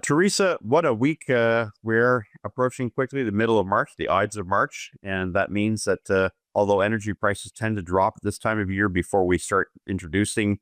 Teresa, what a week. We're approaching quickly the middle of March, the Ides of March. And that means that although energy prices tend to drop at this time of year before we start introducing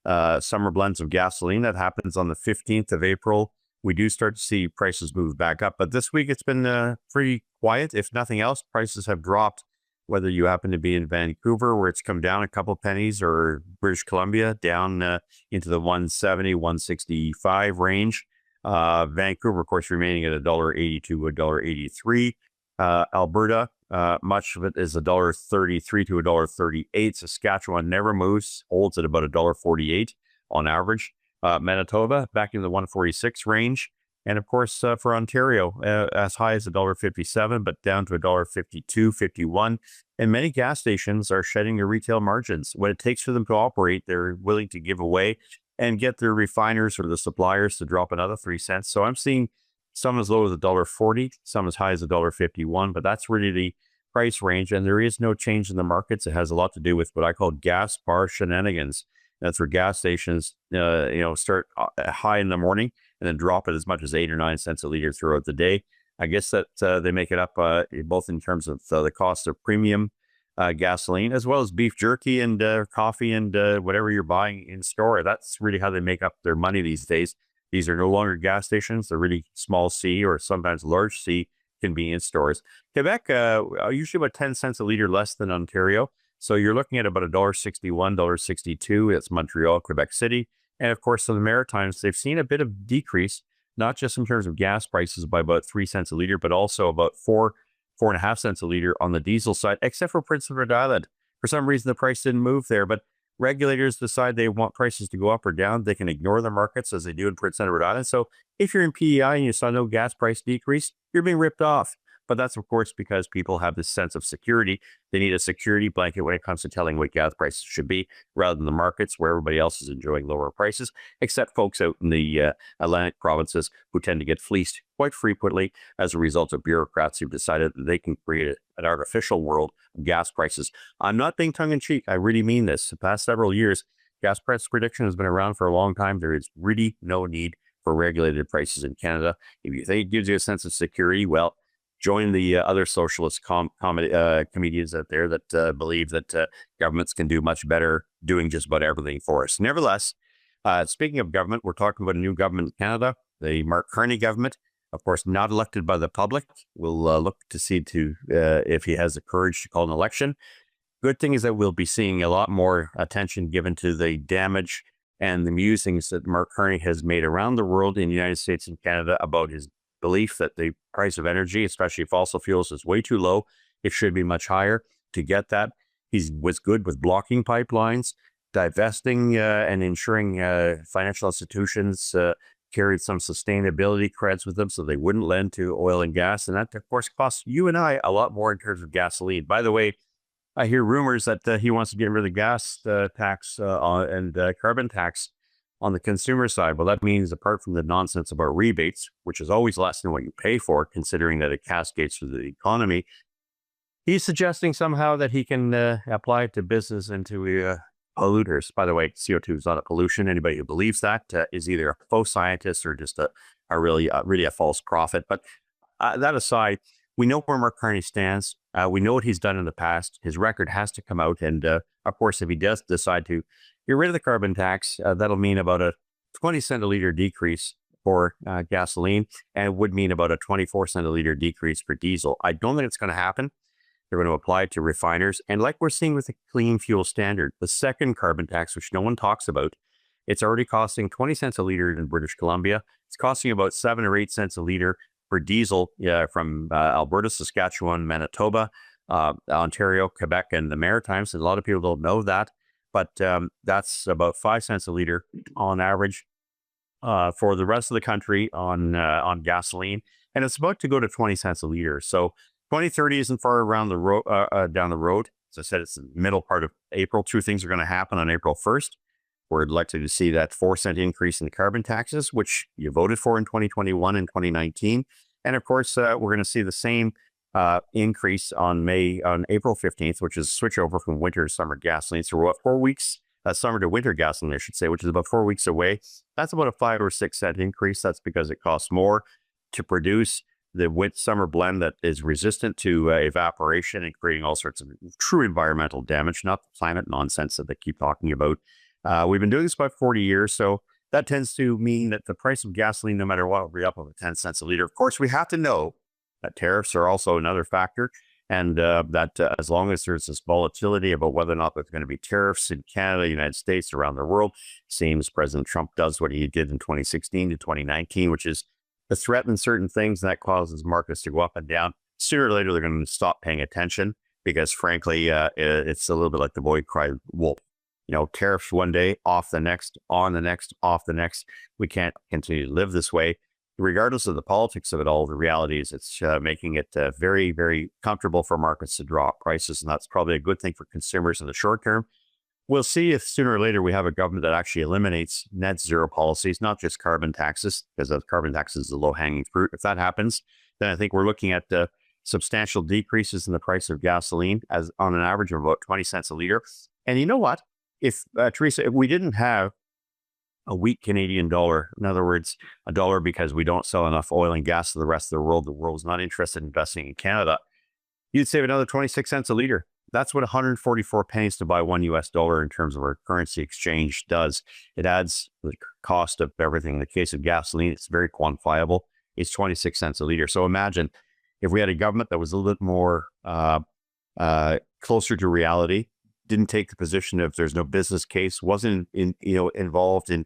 summer blends of gasoline, that happens on the 15th of April. We do start to see prices move back up. But this week it's been pretty quiet. If nothing else, prices have dropped, whether you happen to be in Vancouver, where it's come down a couple pennies, or British Columbia, down into the 170, 165 range. Vancouver, of course, remaining at $1.82, $1.83. Alberta, much of it is $1.33 to $1.38. Saskatchewan never moves, holds at about $1.48 on average. Manitoba back in the 146 range. And of course, for Ontario, as high as $1.57, but down to $1.52, 51. And many gas stations are shedding their retail margins. What it takes for them to operate, they're willing to give away and get their refiners or the suppliers to drop another 3 cents. So I'm seeing some as low as $1.40, some as high as $1.51, but that's really the price range. And there is no change in the markets. It has a lot to do with what I call gas bar shenanigans. That's where gas stations, start high in the morning and then drop it as much as 8 or 9 cents a liter throughout the day. I guess that they make it up both in terms of the cost of premium gasoline, as well as beef jerky and coffee and whatever you're buying in store. That's really how they make up their money these days. These are no longer gas stations. They're really small C or sometimes large C convenience stores. Quebec, usually about 10 cents a liter less than Ontario. So you're looking at about $1.61, $1.62. That's Montreal, Quebec City. And of course, in the Maritimes, they've seen a bit of decrease, not just in terms of gas prices by about 3 cents a liter, but also about 4.5 cents a liter on the diesel side, except for Prince Edward Island. For some reason, the price didn't move there, but regulators decide they want prices to go up or down. They can ignore the markets as they do in Prince Edward Island. So if you're in PEI and you saw no gas price decrease, you're being ripped off. But that's, of course, because people have this sense of security. They need a security blanket when it comes to telling what gas prices should be, rather than the markets where everybody else is enjoying lower prices, except folks out in the Atlantic provinces who tend to get fleeced quite frequently as a result of bureaucrats who've decided that they can create an artificial world of gas prices. I'm not being tongue-in-cheek. I really mean this. The past several years, gas price prediction has been around for a long time. There is really no need for regulated prices in Canada. If you think it gives you a sense of security, well, join the other socialist comedians out there that believe that governments can do much better doing just about everything for us. Nevertheless, speaking of government, we're talking about a new government in Canada, the Mark Carney government. Of course, not elected by the public. We'll look to see if he has the courage to call an election. Good thing is that we'll be seeing a lot more attention given to the damage and the musings that Mark Carney has made around the world, in the United States and Canada, about his belief that the price of energy, especially fossil fuels, is way too low. It should be much higher. To get that, he was good with blocking pipelines, divesting and ensuring financial institutions carried some sustainability creds with them so they wouldn't lend to oil and gas. And that, of course, costs you and I a lot more in terms of gasoline. By the way, I hear rumors that he wants to get rid of the gas tax and carbon tax on the consumer side. Well, that means, apart from the nonsense about rebates, which is always less than what you pay for, considering that it cascades through the economy, he's suggesting somehow that he can apply it to business and to polluters. By the way, CO2 is not a pollution. Anybody who believes that is either a faux scientist or just a really a false prophet. But that aside, we know where Mark Carney stands. We know what he's done in the past. His record has to come out. And of course, if he does decide to get rid of the carbon tax, that'll mean about a 20 cent a liter decrease for gasoline, and it would mean about a 24 cent a liter decrease for diesel. I don't think it's going to happen. They're going to apply it to refiners. And like we're seeing with the clean fuel standard, the second carbon tax, which no one talks about, it's already costing 20 cents a liter in British Columbia. It's costing about 7 or 8 cents a liter for diesel from Alberta, Saskatchewan, Manitoba, Ontario, Quebec, and the Maritimes. And a lot of people don't know that. But that's about 5 cents a liter on average for the rest of the country on gasoline, and it's about to go to 20 cents a liter. So 2030 isn't far around the road down the road. As I said, it's the middle part of April. Two things are going to happen on April 1st. We're likely to see that 4 cent increase in the carbon taxes, which you voted for in 2021 and 2019, and of course we're going to see the same increase on April 15th, which is switch over from winter to summer gasoline. So we're 4 weeks summer to winter gasoline, I should say, which is about 4 weeks away. That's about a 5 or 6 cent increase. That's because it costs more to produce the summer blend that is resistant to evaporation and creating all sorts of true environmental damage, not the climate nonsense that they keep talking about. We've been doing this about 40 years. So that tends to mean that the price of gasoline, no matter what, will be up over 10 cents a liter. Of course, we have to know that tariffs are also another factor. And that as long as there's this volatility about whether or not there's going to be tariffs in Canada, United States, around the world, seems President Trump does what he did in 2016 to 2019, which is to threaten certain things, and that causes markets to go up and down. Sooner or later, they're going to stop paying attention because, frankly, it's a little bit like the boy cried wolf. You know, tariffs one day, off the next, on the next, off the next. We can't continue to live this way. Regardless of the politics of it all, the reality is it's making it very, very comfortable for markets to drop prices. And that's probably a good thing for consumers in the short term. We'll see if sooner or later we have a government that actually eliminates net zero policies, not just carbon taxes, because carbon taxes is the low hanging fruit. If that happens, then I think we're looking at substantial decreases in the price of gasoline as on an average of about 20 cents a liter. And you know what? If Teresa, if we didn't have a weak Canadian dollar, in other words, a dollar because we don't sell enough oil and gas to the rest of the world's not interested in investing in Canada, you'd save another 26 cents a liter. That's what 144 pennies to buy $1 in terms of our currency exchange does. It adds the cost of everything. In the case of gasoline, it's very quantifiable. It's 26 cents a liter. So imagine if we had a government that was a little bit more closer to reality, didn't take the position of there's no business case, wasn't involved in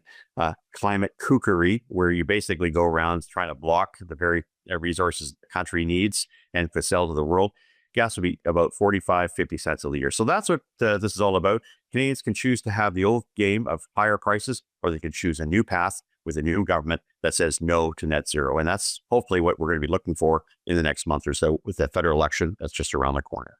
climate kookery, where you basically go around trying to block the very resources the country needs and to sell to the world. Gas would be about 45, 50 cents a liter. So that's what this is all about. Canadians can choose to have the old game of higher prices, or they can choose a new path with a new government that says no to net zero. And that's hopefully what we're going to be looking for in the next month or so with the federal election that's just around the corner.